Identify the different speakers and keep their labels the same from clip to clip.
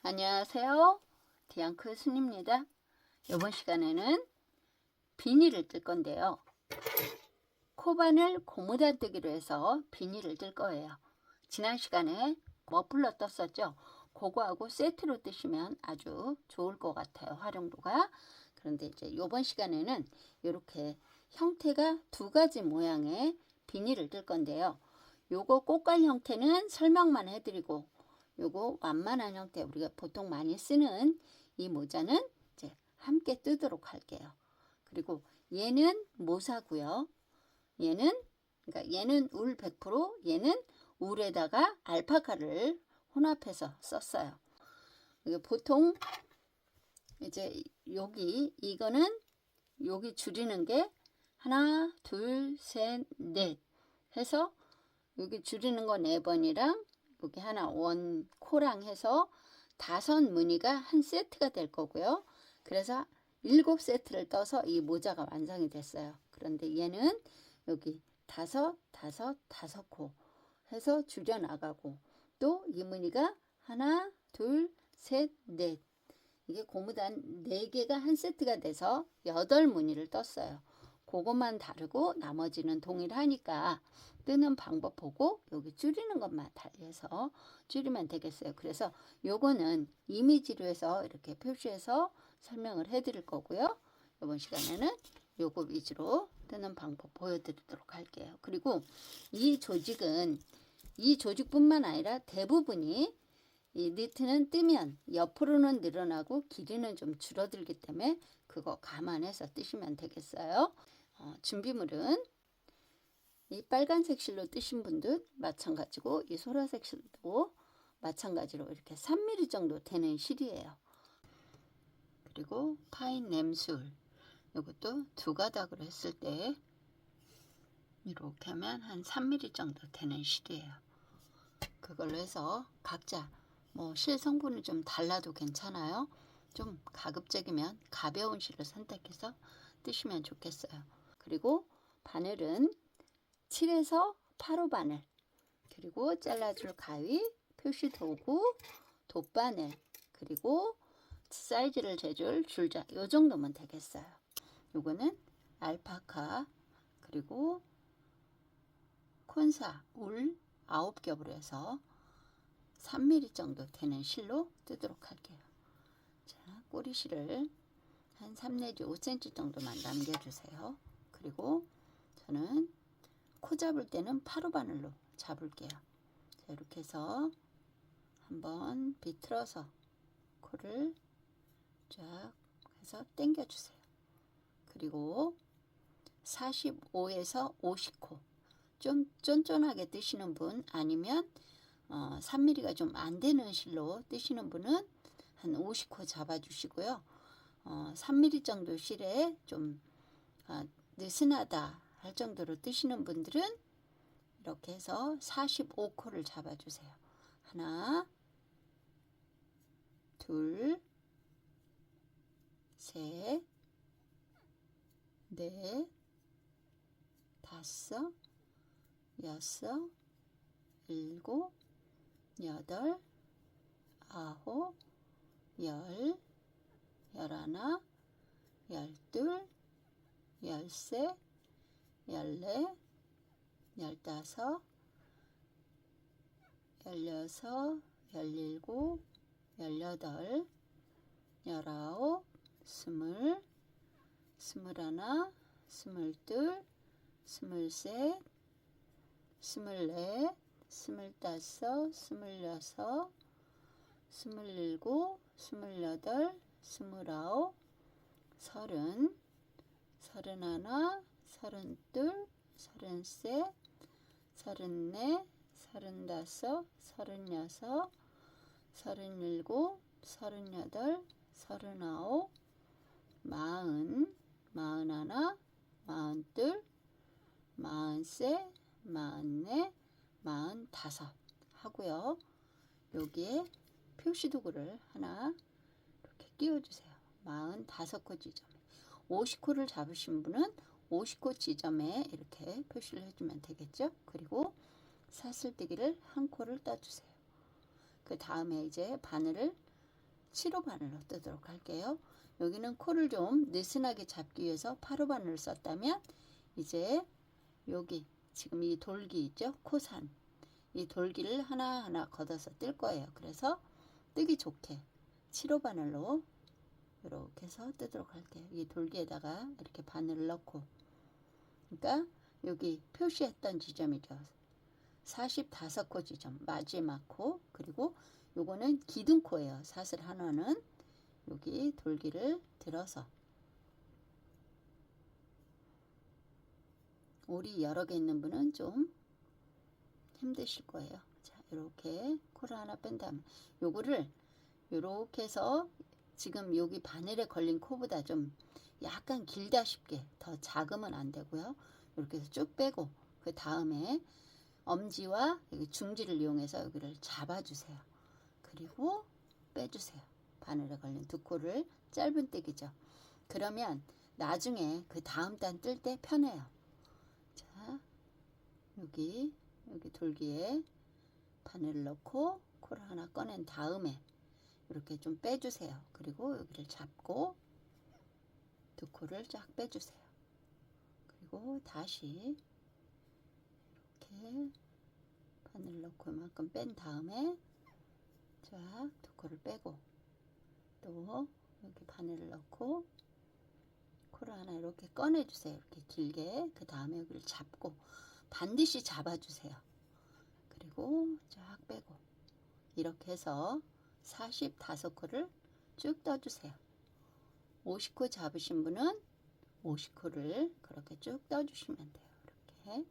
Speaker 1: 안녕하세요. 디앙크 순입니다. 이번 시간에는 비닐을 뜰 건데요. 코바늘 고무다 뜨기로 해서 비닐을 뜰 거예요. 지난 시간에 머플러 떴었죠. 그거하고 세트로 뜨시면 아주 좋을 것 같아요. 활용도가. 그런데 이제 이번 시간에는 이렇게 형태가 두 가지 모양의 비닐을 뜰 건데요. 요거 꽃갈 형태는 설명만 해드리고 요거 완만한 형태 우리가 보통 많이 쓰는 이 모자는 이제 함께 뜨도록 할게요. 그리고 얘는 모사고요. 그러니까 얘는 울 100%, 얘는 울에다가 알파카를 혼합해서 썼어요. 이게 보통 이제 이거는 여기 줄이는 게 하나, 둘, 셋, 넷 해서 여기 줄이는 거 4번이랑 여기 하나 원 코랑 해서 5 무늬가 한 세트가 될 거고요. 그래서 7세트를 떠서 이 모자가 완성이 됐어요. 그런데 얘는 여기 5 코 해서 줄여 나가고 또 이 무늬가 하나, 둘, 셋, 넷 이게 고무단 4개가 한 세트가 돼서 8 무늬를 떴어요. 그것만 다르고 나머지는 동일하니까 뜨는 방법 보고 여기 줄이는 것만 달리해서 줄이면 되겠어요. 그래서 요거는 이미지로 해서 이렇게 표시해서 설명을 해 드릴 거고요. 이번 시간에는 요거 위주로 뜨는 방법 보여드리도록 할게요. 그리고 이 조직뿐만 아니라 대부분이 이 니트는 뜨면 옆으로는 늘어나고 길이는 좀 줄어들기 때문에 그거 감안해서 뜨시면 되겠어요. 준비물은 이 빨간색 실로 뜨신 분들 마찬가지고 이 소라색 실도 마찬가지로 이렇게 3mm 정도 되는 실이에요. 그리고 파인 램술 이것도 2가닥으로 했을 때 이렇게 하면 한 3mm 정도 되는 실이에요. 그걸로 해서 각자 뭐 실 성분이 좀 달라도 괜찮아요. 좀 가급적이면 가벼운 실을 선택해서 뜨시면 좋겠어요. 그리고 바늘은 7에서 8호 바늘, 그리고 잘라줄 가위, 표시 도구, 돗바늘, 그리고 사이즈를 재줄 줄자 요 정도면 되겠어요. 요거는 알파카 그리고 콘사 울 9겹으로 해서 3mm 정도 되는 실로 뜨도록 할게요. 자, 꼬리실을 한 3 내지 5cm 정도만 남겨주세요. 그리고 저는 코 잡을 때는 8호 바늘로 잡을게요. 자, 이렇게 해서 한번 비틀어서 코를 쫙 해서 당겨주세요. 그리고 45에서 50코 좀 쫀쫀하게 뜨시는 분 아니면 3mm가 좀 안 되는 실로 뜨시는 분은 한 50코 잡아주시고요. 3mm 정도 실에 좀 느슨하다 할 정도로 뜨시는 분들은 이렇게 해서 45코를 잡아주세요. 하나, 둘, 셋, 넷, 5, 6, 7, 8, 9, 10, 11, 12, 13, 14, 15, 16, 17, 18, 19, 20, 21, 22, 23, 24, 25, 26, 27, 28, 29, 30, 31, 32, 33, 33, 34, 35, 36, 37, 38, 39, 40, 41, 42, 43, 44, 45 하고요. 여기에 표시 도구를 하나 이렇게 끼워주세요. 45코 지점에 50코를 잡으신 분은 50코 지점에 이렇게 표시를 해주면 되겠죠. 그리고 사슬뜨기를 한 코를 떠주세요. 그 다음에 이제 바늘을 7호 바늘로 뜨도록 할게요. 여기는 코를 좀 느슨하게 잡기 위해서 8호 바늘을 썼다면 이제 여기 지금 이 돌기 있죠? 코산 이 돌기를 하나하나 걷어서 뜰 거예요. 그래서 뜨기 좋게 7호 바늘로 이렇게 해서 뜨도록 할게요. 이 돌기에다가 이렇게 바늘을 넣고, 그러니까 여기 표시했던 지점이죠. 45코 지점 마지막 코, 그리고 요거는 기둥코예요. 사슬 하나는 여기 돌기를 들어서, 올이 여러 개 있는 분은 좀 힘드실 거예요. 자, 이렇게 코를 하나 뺀 다음에 요거를 이렇게 해서 지금 여기 바늘에 걸린 코보다 좀 약간 길다 싶게, 더 작으면 안 되고요. 이렇게 해서 쭉 빼고 그 다음에 엄지와 여기 중지를 이용해서 여기를 잡아주세요. 그리고 빼주세요. 바늘에 걸린 두 코를 짧은 뜨기죠. 그러면 나중에 그 다음 단 뜰 때 편해요. 자, 여기 돌기에 바늘을 넣고 코를 하나 꺼낸 다음에 이렇게 좀 빼주세요. 그리고 여기를 잡고 두 코를 쫙 빼주세요. 그리고 다시 이렇게 바늘 넣고 이만큼 뺀 다음에 쫙 두 코를 빼고 또 여기 바늘을 넣고 코를 하나 이렇게 꺼내주세요. 이렇게 길게. 그 다음에 여기를 잡고 반드시 잡아주세요. 그리고 쫙 빼고 이렇게 해서 45코를 쭉 떠주세요. 50코 잡으신 분은 50코를 그렇게 쭉 떠주시면 돼요. 이렇게.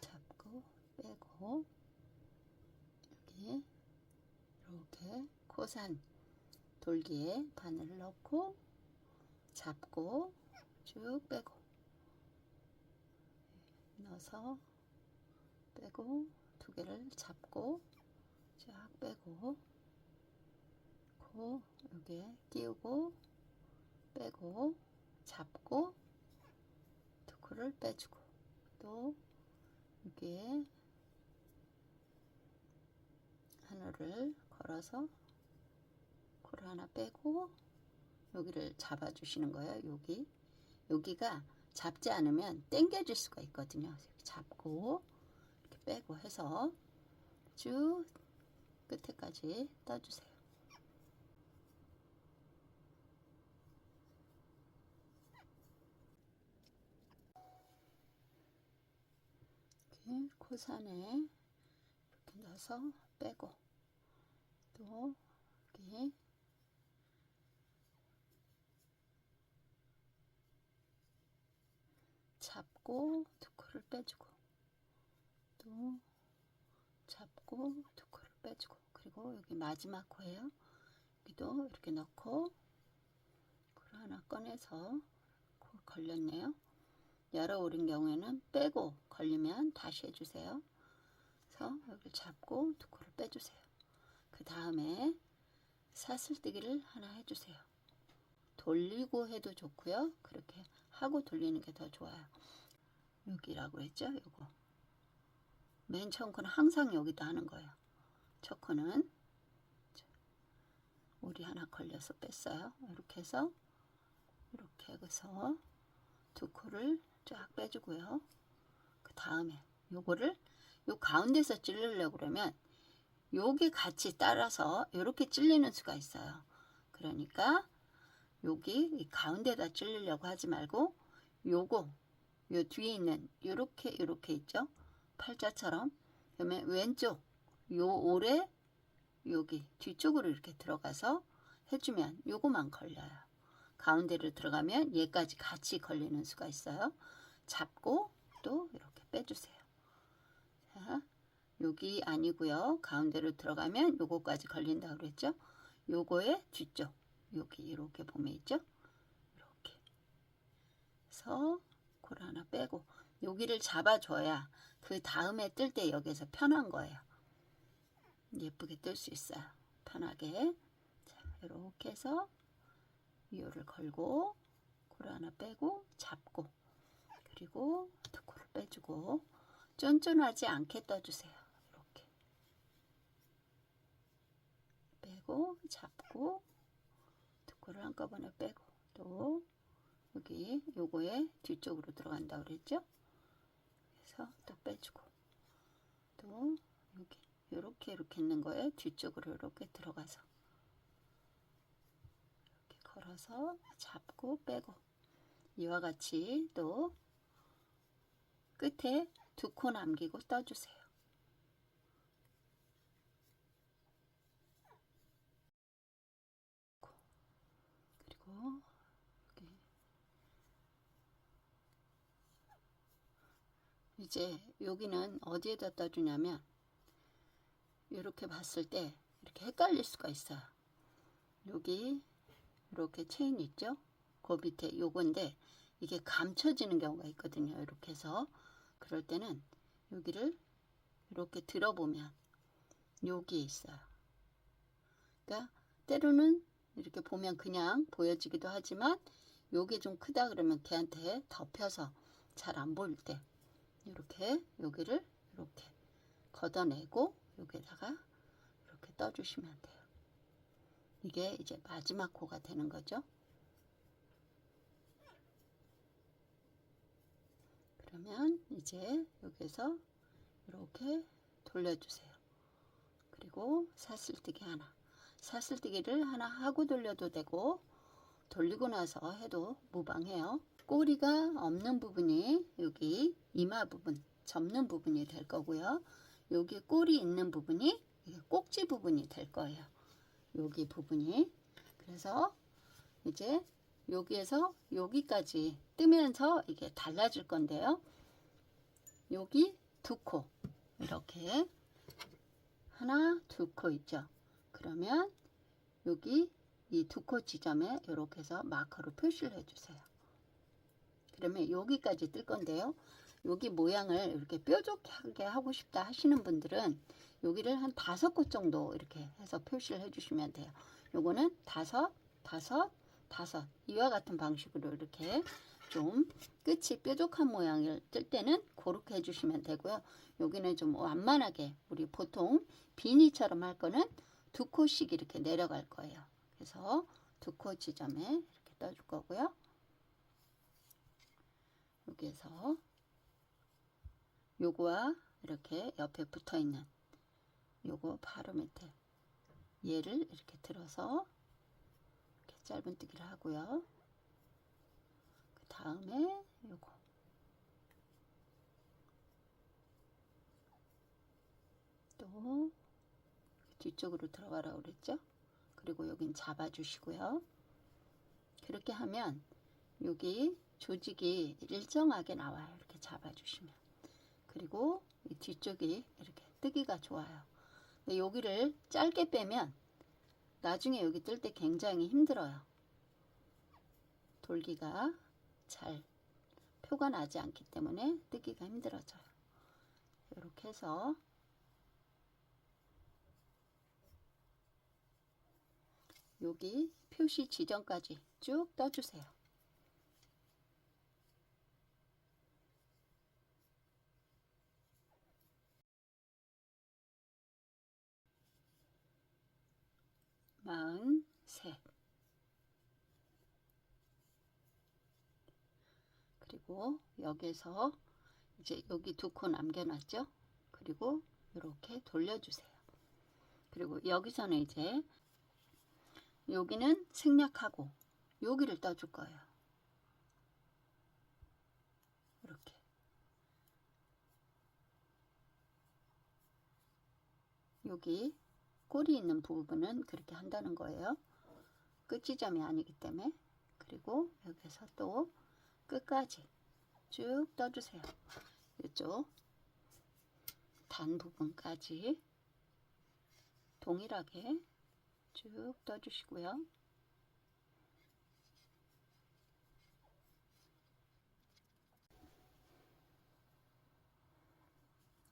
Speaker 1: 잡고 빼고 여기 이렇게 코산 돌기에 바늘을 넣고 잡고 쭉 빼고 넣어서 빼고 두 개를 잡고 쫙 빼고 코 여기에 끼우고 빼고 잡고 두 코를 빼주고 또 여기에 하늘을 걸어서 코를 하나 빼고 여기를 잡아주시는 거예요. 여기가 잡지 않으면 당겨질 수가 있거든요. 이렇게 잡고 이렇게 빼고 해서 쭉 끝에까지 떠주세요. 이렇게 코산에 이렇게 넣어서 빼고 또 여기 잡고 두 코를 빼주고 또 잡고 두 코를 빼주고 그리고 여기 마지막 코예요. 여기도 이렇게 넣고 코를 하나 꺼내서 코 걸렸네요. 열어 오른 경우에는 빼고 걸리면 다시 해주세요. 그래서 여기를 잡고 두 코를 빼주세요. 그 다음에 사슬뜨기를 하나 해주세요. 돌리고 해도 좋고요. 그렇게 하고 돌리는 게 더 좋아요. 여기라고 했죠? 요거 맨 처음 코는 항상 여기다 하는 거예요. 첫 코는 올이 하나 걸려서 뺐어요. 이렇게 해서 이렇게 해서 두 코를 쫙 빼주고요. 그 다음에 요거를 요 가운데서 찌르려고 그러면 요게 같이 따라서 이렇게 찔리는 수가 있어요. 그러니까 여기 이 가운데다 찔리려고 하지 말고 요거 요 뒤에 있는 요렇게 있죠. 팔자처럼. 그러면 왼쪽 요 올에 여기 뒤쪽으로 이렇게 들어가서 해주면 요거만 걸려요. 가운데로 들어가면 얘까지 같이 걸리는 수가 있어요. 잡고 또 이렇게 빼주세요. 자, 여기 아니고요. 가운데로 들어가면 요거까지 걸린다고 그랬죠. 요거의 뒤쪽 여기 이렇게 보면 있죠. 이렇게 해서 코를 하나 빼고 여기를 잡아줘야 그 다음에 뜰 때 여기서 편한 거예요. 예쁘게 뜰 수 있어요. 편하게. 자, 이렇게 해서 위호를 걸고 코를 하나 빼고 잡고, 그리고 두 코를 빼주고 쫀쫀하지 않게 떠주세요. 이렇게 빼고 잡고 두 코를 한꺼번에 빼고, 또 여기 요거에 뒤쪽으로 들어간다 그랬죠? 그래서 또 빼주고, 또 여기 이렇게 있는 거에 뒤쪽으로 이렇게 들어가서 이렇게 걸어서 잡고 빼고, 이와 같이 또 끝에 두 코 남기고 떠주세요. 그리고 여기 이제 여기는 어디에다 떠주냐면, 이렇게 봤을 때 이렇게 헷갈릴 수가 있어요. 여기 이렇게 체인 있죠? 그 밑에 요건데 이게 감춰지는 경우가 있거든요. 이렇게 해서 그럴 때는 여기를 이렇게 들어보면 여기에 있어요. 그러니까 때로는 이렇게 보면 그냥 보여지기도 하지만 요게 좀 크다 그러면 걔한테 덮여서 잘 안 보일 때 이렇게 여기를 이렇게 걷어내고 여기에다가 이렇게 떠주시면 돼요. 이게 이제 마지막 코가 되는 거죠. 그러면 이제 여기서 이렇게 돌려주세요. 그리고 사슬뜨기 하나, 사슬뜨기를 하나 하고 돌려도 되고 돌리고 나서 해도 무방해요. 꼬리가 없는 부분이 여기 이마 부분, 접는 부분이 될 거고요. 여기 꼬리 있는 부분이 꼭지 부분이 될 거예요. 여기 부분이. 그래서 이제 여기에서 여기까지 뜨면서 이게 달라질 건데요. 여기 두 코, 이렇게 하나, 두 코 있죠. 그러면 여기 이 두 코 지점에 이렇게 해서 마커로 표시를 해주세요. 그러면 여기까지 뜰 건데요. 여기 모양을 이렇게 뾰족하게 하고 싶다 하시는 분들은 여기를 한 5곳 정도 이렇게 해서 표시를 해주시면 돼요. 요거는 5, 5, 5 이와 같은 방식으로 이렇게 좀 끝이 뾰족한 모양을 뜰 때는 그렇게 해주시면 되고요. 여기는 좀 완만하게 우리 보통 비니처럼 할 거는 두 코씩 이렇게 내려갈 거예요. 그래서 두 코 지점에 이렇게 떠줄 거고요. 여기에서 요거와 이렇게 옆에 붙어 있는 요거 바로 밑에 얘를 이렇게 들어서 이렇게 짧은뜨기를 하고요. 그 다음에 요거 또 뒤쪽으로 들어가라고 그랬죠? 그리고 여긴 잡아주시고요. 그렇게 하면 여기 조직이 일정하게 나와요. 이렇게 잡아주시면. 그리고 이 뒤쪽이 이렇게 뜨기가 좋아요. 근데 여기를 짧게 빼면 나중에 여기 뜰 때 굉장히 힘들어요. 돌기가 잘 표가 나지 않기 때문에 뜨기가 힘들어져요. 이렇게 해서 여기 표시 지점까지 쭉 떠주세요. 셋. 그리고 여기서 이제 여기 두 코 남겨놨죠? 그리고 이렇게 돌려주세요. 그리고 여기서는 이제 여기는 생략하고 여기를 떠줄 거예요. 이렇게. 여기 꼬리 있는 부분은 그렇게 한다는 거예요. 끝지점이 아니기 때문에. 그리고 여기서 또 끝까지 쭉 떠주세요. 이쪽 단 부분까지 동일하게 쭉 떠주시고요.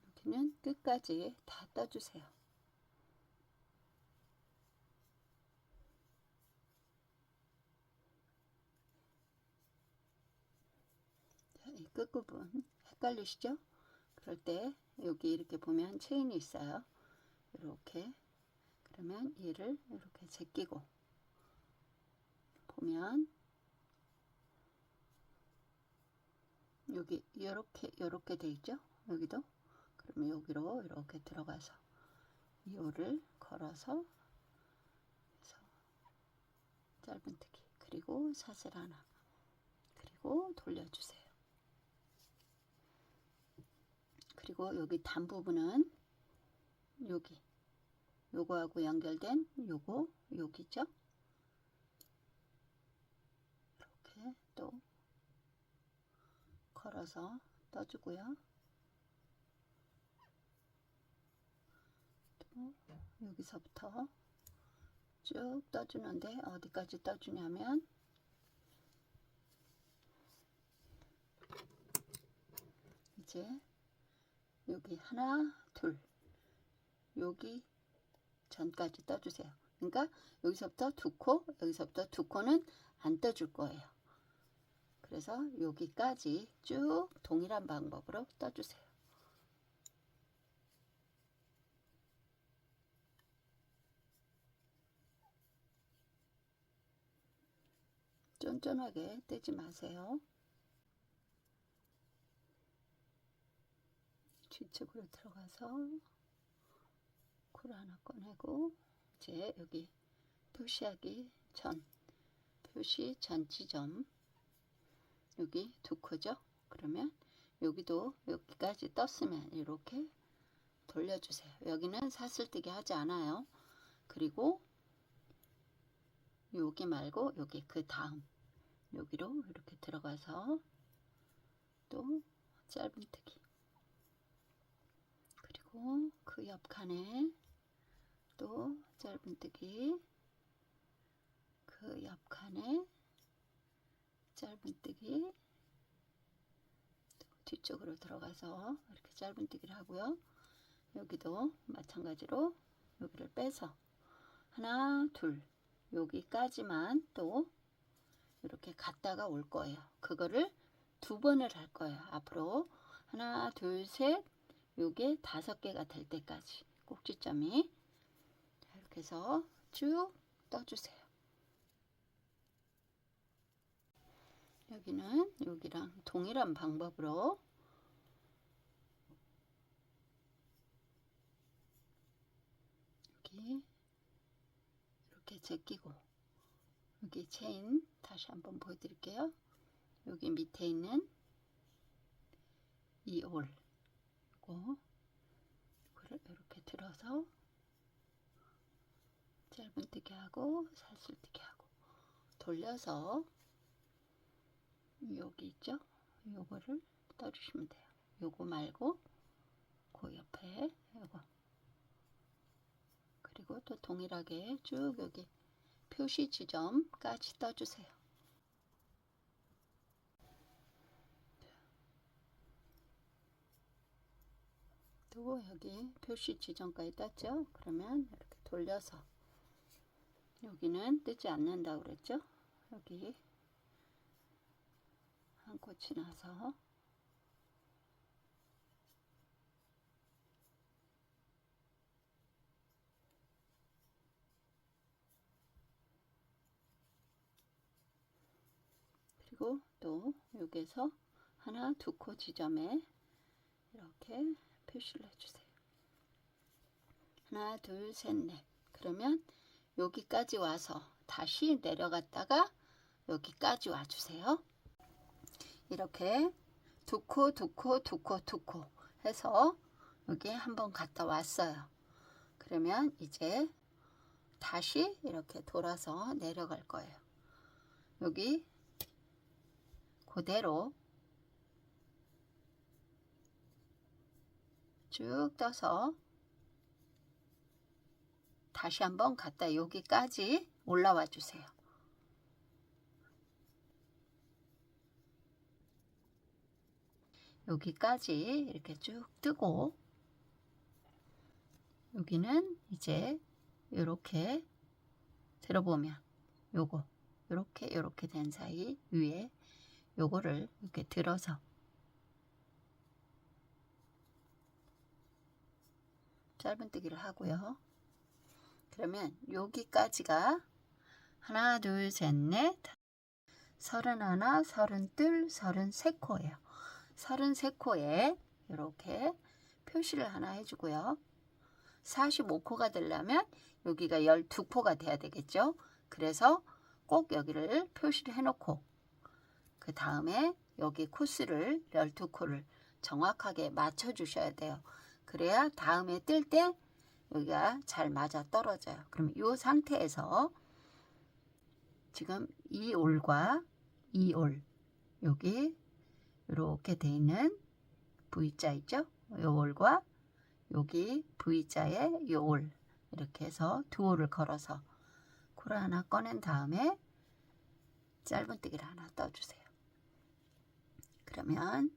Speaker 1: 여기는 끝까지 다 떠주세요. 끝부분 헷갈리시죠? 그럴 때 여기 이렇게 보면 체인이 있어요. 이렇게. 그러면 얘를 이렇게 제끼고 보면 여기 이렇게 돼 있죠? 여기도. 그러면 여기로 이렇게 들어가서 요를 걸어서 짧은뜨기, 그리고 사슬 하나, 그리고 돌려주세요. 그리고 여기 단 부분은 여기 요거하고 연결된 요거 여기죠. 이렇게 또 걸어서 떠주고요. 또 여기서부터 쭉 떠주는데 어디까지 떠주냐면 이제 여기 하나 둘 여기 전까지 떠주세요. 그러니까 여기서부터 두 코, 여기서부터 두 코는 안 떠줄 거예요. 그래서 여기까지 쭉 동일한 방법으로 떠주세요. 쫀쫀하게 떼지 마세요. 뒤쪽으로 들어가서 코를 하나 꺼내고 이제 여기 표시하기 전 표시 전 지점 여기 두 코죠. 그러면 여기도 여기까지 떴으면 이렇게 돌려주세요. 여기는 사슬뜨기 하지 않아요. 그리고 여기 말고 여기 그 다음 여기로 이렇게 들어가서 또 짧은뜨기, 그리고 그 옆칸에 또 짧은뜨기, 그 옆칸에 짧은뜨기, 또 뒤쪽으로 들어가서 이렇게 짧은뜨기를 하고요. 여기도 마찬가지로 여기를 빼서 하나 둘 여기까지만 또 이렇게 갔다가 올 거예요. 그거를 두 번을 할 거예요. 앞으로 하나 둘 셋 요게 5개가 될 때까지 꼭지점이 이렇게 해서 쭉 떠주세요. 여기는 여기랑 동일한 방법으로 여기 이렇게 제끼고 여기 체인 다시 한번 보여드릴게요. 여기 밑에 있는 이 올 이거를 이렇게 들어서 짧은뜨기 하고 사슬뜨기 하고 돌려서 여기 있죠? 요거를 떠주시면 돼요. 요거 말고 그 옆에 요거, 그리고 또 동일하게 쭉 여기 표시 지점까지 떠주세요. 또 여기 표시 지점까지 떴죠? 그러면 이렇게 돌려서 여기는 뜨지 않는다고 그랬죠? 여기 한 코 지나서 그리고 또 여기서 하나 두 코 지점에 이렇게 표시를 해주세요. 하나 둘 셋 넷. 그러면 여기까지 와서 다시 내려갔다가 여기까지 와주세요. 이렇게 두 코 두 코 두 코 두 코 해서 여기 한번 갔다 왔어요. 그러면 이제 다시 이렇게 돌아서 내려갈 거예요. 여기 그대로 쭉 떠서 다시 한번 갔다 여기까지 올라와 주세요. 여기까지 이렇게 쭉 뜨고 여기는 이제 이렇게 들어보면 요거 이렇게 된 사이 위에 요거를 이렇게 들어서 짧은뜨기를 하고요. 그러면 여기까지가 하나, 둘, 셋, 넷, 31, 32, 33코예요. 33코에 이렇게 표시를 하나 해주고요. 45코가 되려면 여기가 12코가 돼야 되겠죠. 그래서 꼭 여기를 표시를 해놓고 그 다음에 여기 코스를 12코를 정확하게 맞춰 주셔야 돼요. 그래야 다음에 뜰 때 여기가 잘 맞아 떨어져요. 그럼 이 상태에서 지금 이 올과 이 올 여기 이렇게 돼 있는 V자 있죠? 이 올과 여기 V자에 이 올 이렇게 해서 두 올을 걸어서 코를 하나 꺼낸 다음에 짧은뜨기를 하나 떠주세요. 그러면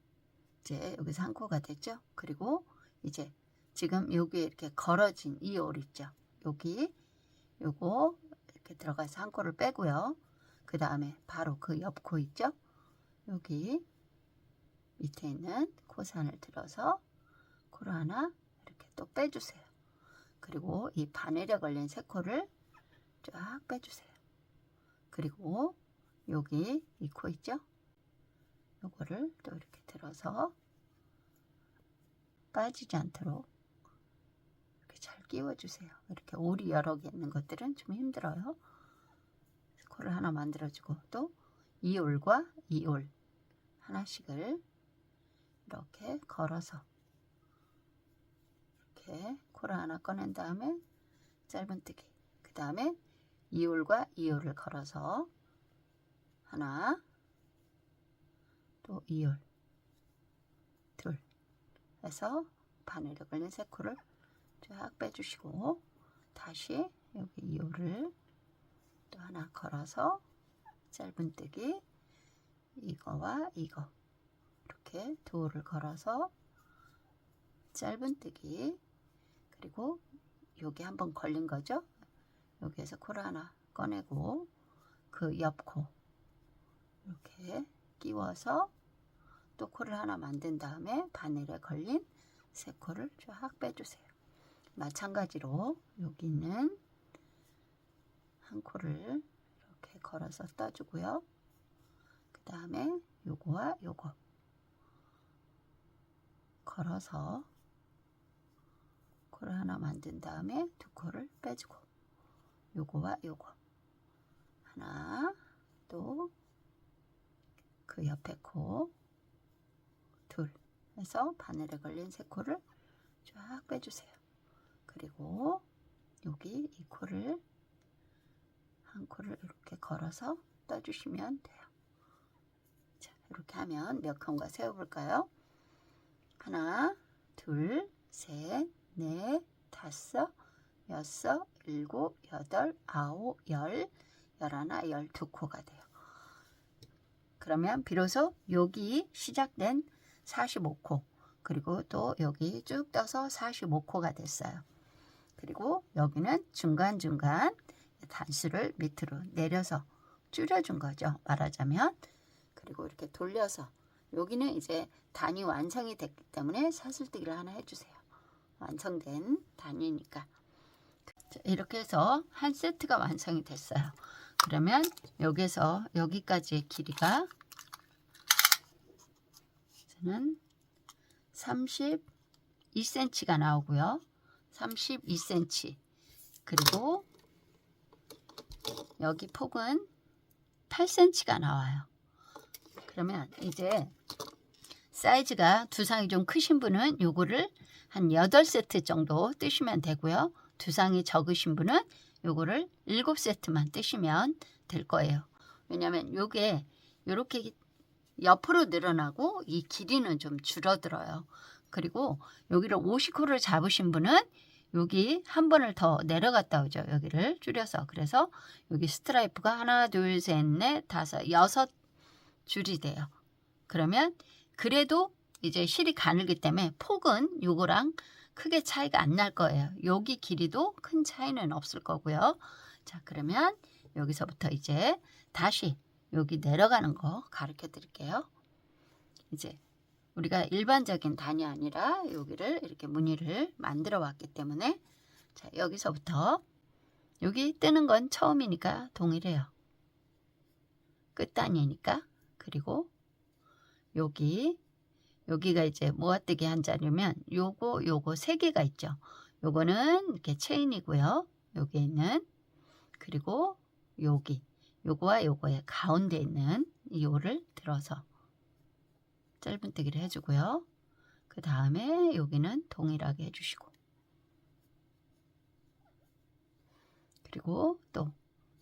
Speaker 1: 이제 여기서 한 코가 됐죠? 그리고 이제 지금 여기에 이렇게 걸어진 이 올 있죠? 여기 요거 이렇게 들어가서 한 코를 빼고요. 그 다음에 바로 그 옆 코 있죠? 여기 밑에 있는 코산을 들어서 코를 하나 이렇게 또 빼주세요. 그리고 이 바늘에 걸린 세 코를 쫙 빼주세요. 그리고 여기 이 코 있죠? 요거를 또 이렇게 들어서 빠지지 않도록 이렇게 잘 끼워주세요. 이렇게 올이 여러 개 있는 것들은 좀 힘들어요. 코를 하나 만들어주고 또 이 올과 이 올 하나씩을 이렇게 걸어서 이렇게 코를 하나 꺼낸 다음에 짧은뜨기 그 다음에 이 올과 이 올을 걸어서 하나 또 이 올 둘 해서 바늘에 걸린 세 코를 쫙 빼주시고 다시 여기 이 올을 또 하나 걸어서 짧은뜨기 이거와 이거 이렇게 두 올을 걸어서 짧은뜨기 그리고 여기 한번 걸린 거죠. 여기에서 코를 하나 꺼내고 그 옆 코 이렇게 끼워서 또 코를 하나 만든 다음에 바늘에 걸린 세 코를 쫙 빼주세요. 마찬가지로 여기 있는 한 코를 이렇게 걸어서 떠주고요. 그 다음에 요거와 요거 걸어서 코를 하나 만든 다음에 두 코를 빼주고 요거와 요거 하나 또 그 옆에 코 둘 해서 바늘에 걸린 세 코를 쫙 빼주세요. 그리고 여기 이 코를 한 코를 이렇게 걸어서 떠주시면 돼요. 자, 이렇게 하면 몇 칸과 세어볼까요? 하나, 둘, 셋, 넷, 다섯, 여섯, 일곱, 여덟, 아홉, 열, 열하나, 12코가 돼요. 그러면 비로소 여기 시작된 45코 그리고 또 여기 쭉 떠서 45코가 됐어요. 그리고 여기는 중간중간 단수를 밑으로 내려서 줄여준 거죠. 말하자면. 그리고 이렇게 돌려서 여기는 이제 단이 완성이 됐기 때문에 사슬뜨기를 하나 해주세요. 완성된 단이니까. 이렇게 해서 한 세트가 완성이 됐어요. 그러면 여기서 여기까지의 길이가 저는 32cm가 나오고요. 32cm 그리고 여기 폭은 8cm가 나와요. 그러면 이제 사이즈가 두상이 좀 크신 분은 요거를 한 8세트 정도 뜨시면 되고요. 두상이 적으신 분은 요거를 7세트만 뜨시면 될 거예요. 왜냐면 요게 요렇게 옆으로 늘어나고 이 길이는 좀 줄어들어요. 그리고 여기를 50코를 잡으신 분은 여기 한 번을 더 내려갔다 오죠. 여기를 줄여서. 그래서 여기 스트라이프가 하나, 둘, 셋, 넷, 다섯, 6줄이 돼요. 그러면 그래도 이제 실이 가늘기 때문에 폭은 요거랑 크게 차이가 안 날 거예요. 여기 길이도 큰 차이는 없을 거고요. 자, 그러면 여기서부터 이제 다시 여기 내려가는 거 가르쳐 드릴게요. 이제 우리가 일반적인 단이 아니라 여기를 이렇게 무늬를 만들어 왔기 때문에, 자, 여기서부터 여기 뜨는 건 처음이니까 동일해요. 끝단이니까. 그리고 여기가 이제 모아뜨기 한 자리면 요거 세 개가 있죠. 요거는 이렇게 체인이고요. 여기 있는, 그리고 요거와 요거의 가운데 있는 요를 들어서 짧은뜨기를 해주고요. 그 다음에 여기는 동일하게 해주시고, 그리고 또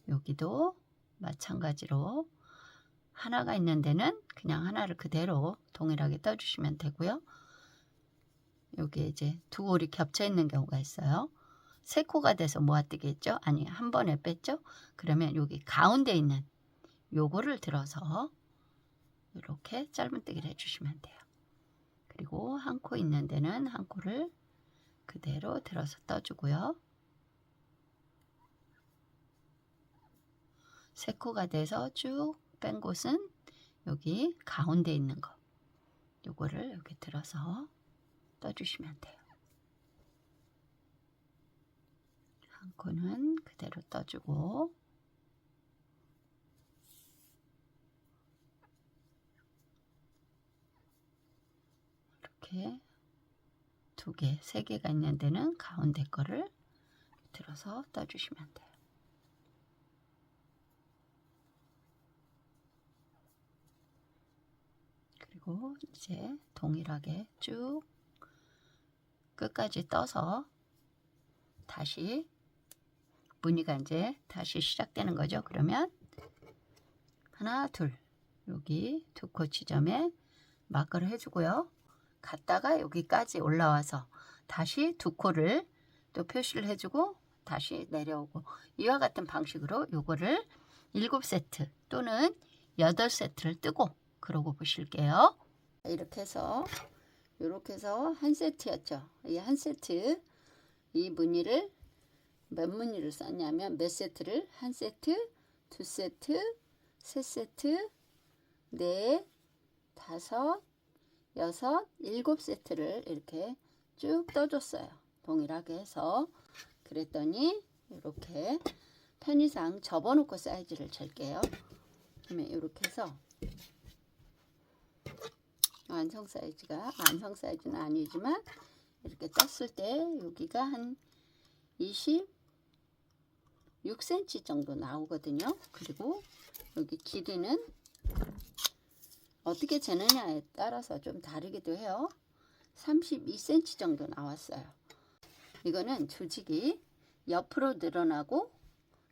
Speaker 1: 여기도 마찬가지로 하나가 있는 데는 그냥 하나를 그대로 동일하게 떠주시면 되고요. 여기에 이제 두 올이 겹쳐 있는 경우가 있어요. 세 코가 돼서 모아뜨기 했죠? 아니, 한 번에 뺐죠? 그러면 여기 가운데 있는 요거를 들어서 이렇게 짧은뜨기를 해주시면 돼요. 그리고 한 코 있는 데는 한 코를 그대로 들어서 떠주고요. 세 코가 돼서 쭉 뺀 곳은 여기 가운데 있는 거, 요거를 여기 들어서 떠주시면 돼요. 한 코는 그대로 떠주고, 이렇게 두 개, 세 개가 있는 데는 가운데 거를 들어서 떠주시면 돼요. 그리고 이제 동일하게 쭉 끝까지 떠서 다시 무늬가 이제 다시 시작되는 거죠. 그러면 하나, 둘, 여기 두 코 지점에 마크를 해주고요. 갔다가 여기까지 올라와서 다시 두 코를 또 표시를 해주고 다시 내려오고, 이와 같은 방식으로 요거를 7세트 또는 8세트를 뜨고 그러고 보실게요. 이렇게 해서 한 세트였죠. 이 한 세트, 이 무늬를 몇 무늬를 썼냐면 몇 세트를, 한 세트, 두 세트, 세 세트, 넷, 다섯, 여섯, 7세트를 이렇게 쭉 떠줬어요. 동일하게 해서. 그랬더니 이렇게 편의상 접어놓고 사이즈를 잴게요. 그러면 이렇게 해서 완성 사이즈는 아니지만 이렇게 떴을 때 여기가 한 26cm 정도 나오거든요. 그리고 여기 길이는 어떻게 재느냐에 따라서 좀 다르기도 해요. 32cm 정도 나왔어요. 이거는 조직이 옆으로 늘어나고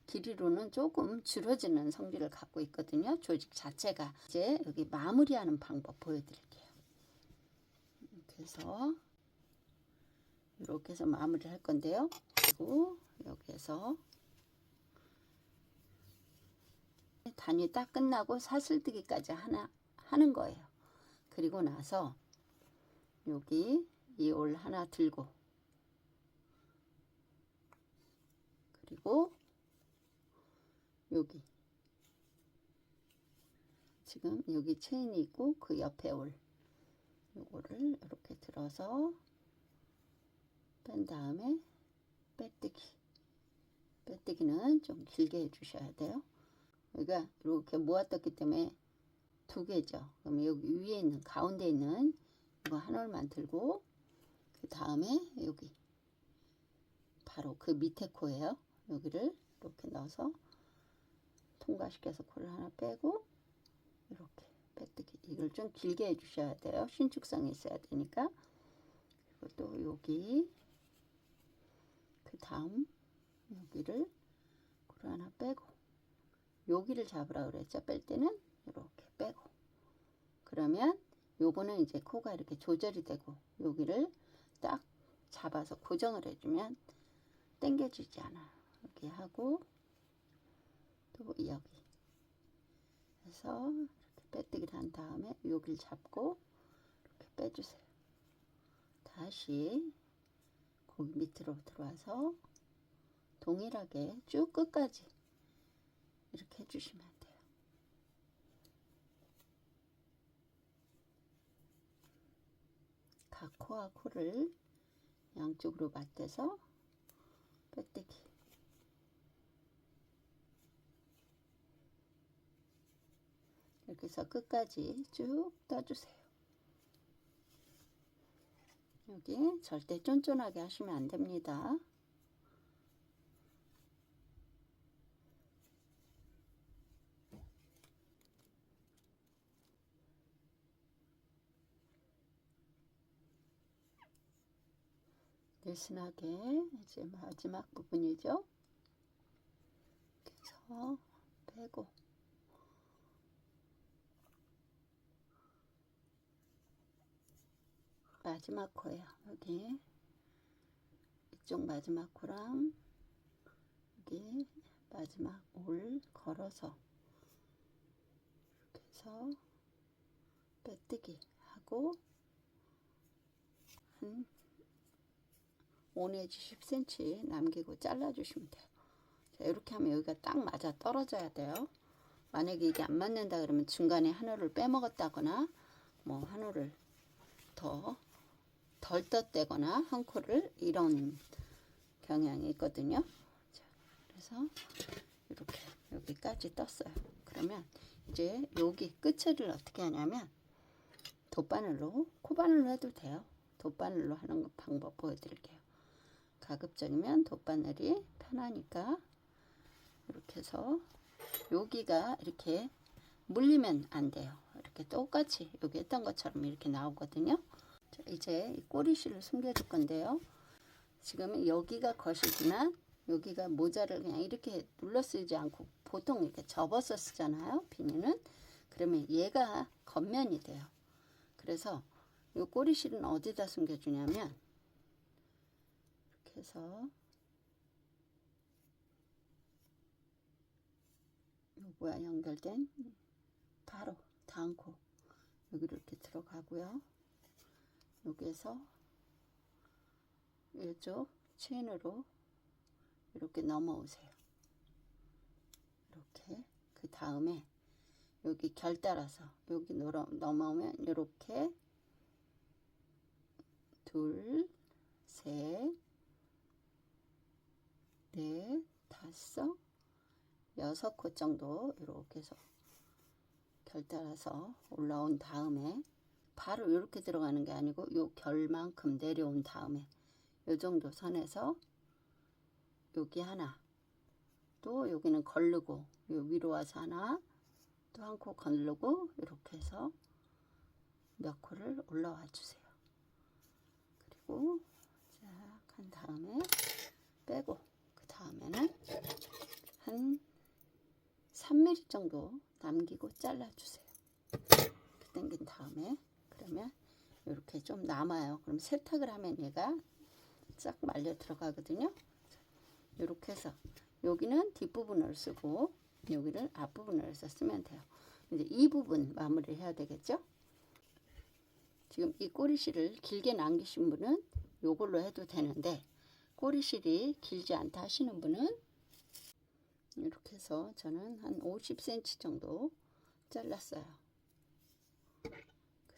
Speaker 1: 길이로는 조금 줄어지는 성질을 갖고 있거든요. 조직 자체가. 이제 여기 마무리하는 방법 보여드릴게요. 이렇게 해서 마무리를 할 건데요. 그리고 여기에서 단위 딱 끝나고 사슬뜨기까지 하는 거예요. 그리고 나서 여기 이 올 하나 들고, 그리고 여기 지금 여기 체인이 있고 그 옆에 올 요거를 이렇게 들어서 뺀 다음에 빼뜨기는 좀 길게 해주셔야 돼요. 여기가 이렇게 모아떴기 때문에 두 개죠. 그럼 여기 위에 있는, 가운데 있는 이거 한 올만 들고, 그 다음에 여기 바로 그 밑에 코예요. 여기를 이렇게 넣어서 통과시켜서 코를 하나 빼고 이렇게 빼뜨기. 이걸 좀 길게 해주셔야 돼요. 신축성이 있어야 되니까. 그리고 또 여기 그 다음 여기를 코를 하나 빼고, 여기를 잡으라 그랬죠. 뺄 때는 이렇게 빼고, 그러면 요거는 이제 코가 이렇게 조절이 되고 여기를 딱 잡아서 고정을 해주면 당겨지지 않아요. 이렇게 하고 또 여기 해서 이렇게 빼뜨기를 한 다음에 여기를 잡고 이렇게 빼주세요. 다시 거기 밑으로 들어와서 동일하게 쭉 끝까지 이렇게 해주시면 돼요. 자, 코와 코를 양쪽으로 맞대서 빼뜨기. 이렇게 해서 끝까지 쭉 떠주세요. 여기 절대 쫀쫀하게 하시면 안 됩니다. 느슨하게 이제 마지막 부분이죠. 그래서 빼고 마지막 코예요. 여기 이쪽 마지막 코랑 여기 마지막 올 걸어서 이렇게 해서 빼뜨기 하고 한 5 내지 10cm 남기고 잘라주시면 돼요. 자, 이렇게 하면 여기가 딱 맞아 떨어져야 돼요. 만약에 이게 안 맞는다 그러면 중간에 한 올을 빼먹었다거나 뭐 한 올을 더 덜 떴다거나 한 코를 이런 경향이 있거든요. 자, 그래서 이렇게 여기까지 떴어요. 그러면 이제 여기 끝을 어떻게 하냐면 돗바늘로 코바늘로 해도 돼요. 돗바늘로 하는 방법 보여드릴게요. 가급적이면 돗바늘이 편하니까 이렇게 해서 여기가 이렇게 물리면 안 돼요. 이렇게 똑같이 여기 했던 것처럼 이렇게 나오거든요. 자, 이제 이 꼬리실을 숨겨줄 건데요. 지금 여기가 거시지만 여기가 모자를 그냥 이렇게 눌러 쓰지 않고 보통 이렇게 접어서 쓰잖아요. 비닐은. 그러면 얘가 겉면이 돼요. 그래서 이 꼬리실은 어디다 숨겨주냐면 이렇게 해서 요거야 연결된 바로 다음 코 여기로 이렇게 들어가고요. 여기에서 이쪽 체인으로 이렇게 넘어오세요. 이렇게 그 다음에 여기 결 따라서 여기 넘어오면 이렇게 둘, 셋, 넷, 다섯, 6코 정도 이렇게 해서 결 따라서 올라온 다음에 바로 이렇게 들어가는 게 아니고 요 결만큼 내려온 다음에 요 정도 선에서 여기 하나 또 여기는 걸르고 요 위로 와서 하나 또 한 코 걸르고 이렇게 해서 몇 코를 올라와 주세요. 그리고 쫙 한 다음에 빼고 그 다음에는 한 3mm 정도 남기고 잘라주세요. 이렇게 당긴 다음에 그러면 이렇게 좀 남아요. 그럼 세탁을 하면 얘가 싹 말려 들어가거든요. 이렇게 해서 여기는 뒷부분을 쓰고 여기를 앞부분을 해서 쓰면 돼요. 이제 이 부분 마무리를 해야 되겠죠. 지금 이 꼬리실을 길게 남기신 분은 요걸로 해도 되는데 꼬리실이 길지 않다 하시는 분은 이렇게 해서 저는 한 50cm 정도 잘랐어요. 그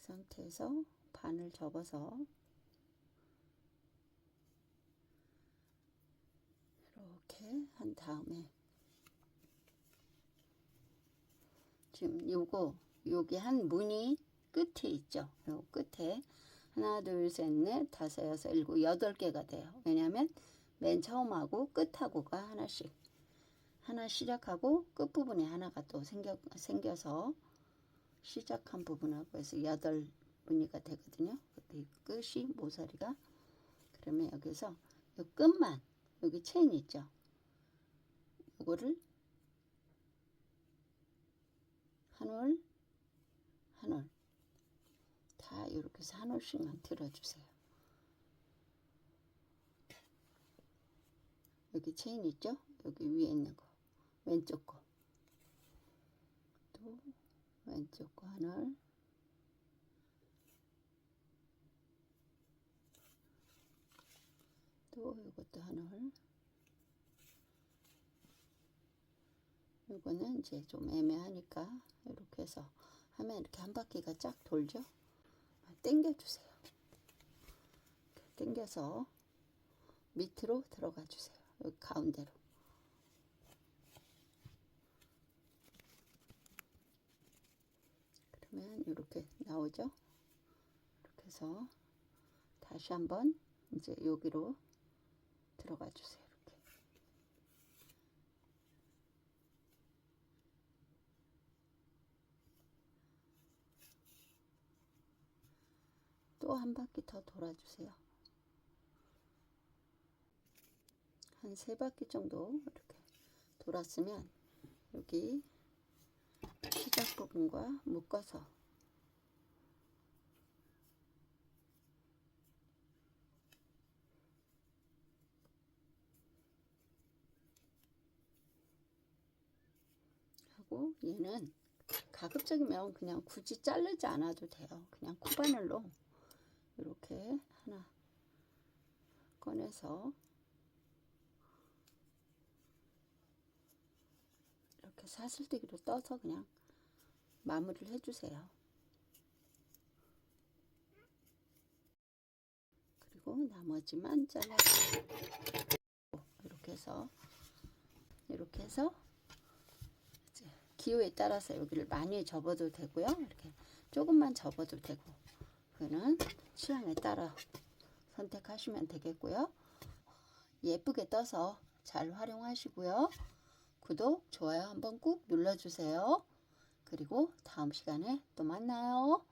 Speaker 1: 상태에서 반을 접어서 이렇게 한 다음에 지금 요거 여기 한 무늬 끝에 있죠. 요 끝에 하나 둘 셋 넷 다섯 여섯 일곱 8개가 돼요. 왜냐하면 맨 처음하고 끝하고가 하나씩 하나 시작하고 끝부분에 하나가 또 생겨서 시작한 부분하고 해서 8무늬가 되거든요. 이 끝이 모서리가 그러면 여기서 이 끝만 여기 체인 있죠. 이거를 한 올 한 올 다 이렇게 해서 한 올씩만 들어주세요. 여기 체인 있죠? 여기 위에 있는 거 왼쪽 거 또 왼쪽 거 한 올 또 이것도 한 올 이거는 이제 좀 애매하니까 이렇게 해서 하면 이렇게 한 바퀴가 쫙 돌죠. 당겨 주세요. 당겨서 밑으로 들어가 주세요. 여기 가운데로. 그러면 이렇게 나오죠. 이렇게 해서 다시 한번 이제 여기로 들어가 주세요. 이렇게. 또 한 바퀴 더 돌아주세요. 한 3바퀴 정도 이렇게 돌았으면 여기 시작 부분과 묶어서 하고, 얘는 가급적이면 그냥 굳이 자르지 않아도 돼요. 그냥 코바늘로 이렇게 하나 꺼내서 이렇게 사슬뜨기로 떠서 그냥 마무리를 해주세요. 그리고 나머지만 잘라주세요. 이렇게 해서 이제 기호에 따라서 여기를 많이 접어도 되고요. 이렇게 조금만 접어도 되고, 그거는 취향에 따라 선택하시면 되겠고요. 예쁘게 떠서 잘 활용하시고요. 구독, 좋아요 한번 꾹 눌러주세요. 그리고 다음 시간에 또 만나요.